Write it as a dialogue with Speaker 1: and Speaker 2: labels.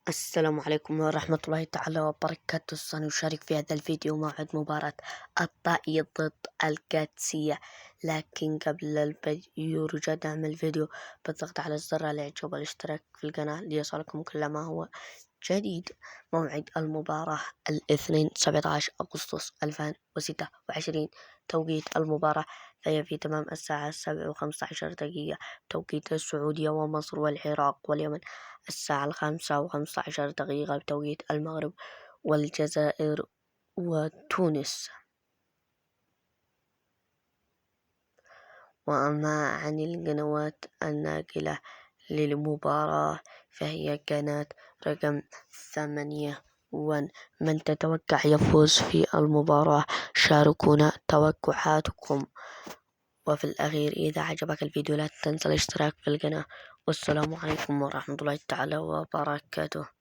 Speaker 1: السلام عليكم ورحمة الله تعالى وبركاته. سنشارك في هذا الفيديو موعد مباراة الطائي ضد القادسية، لكن قبل البدء يرجى دعم الفيديو بالضغط على زر الإعجاب والاشتراك في القناة ليصلكم كل ما هو جديد. موعد المباراة الاثنين 17 أغسطس 2026 توقيت المباراة، فهي في تمام الساعة 7:15 توقيت السعودية ومصر والعراق واليمن، الساعة 5:15 بتوقيت المغرب والجزائر وتونس. وأما عن القنوات الناقلة للمباراة فهي قناة رقم 8. من تتوقع يفوز في المباراة؟ شاركونا توقعاتكم. وفي الأخير، إذا عجبك الفيديو لا تنسى الاشتراك في القناة. والسلام عليكم ورحمة الله تعالى وبركاته.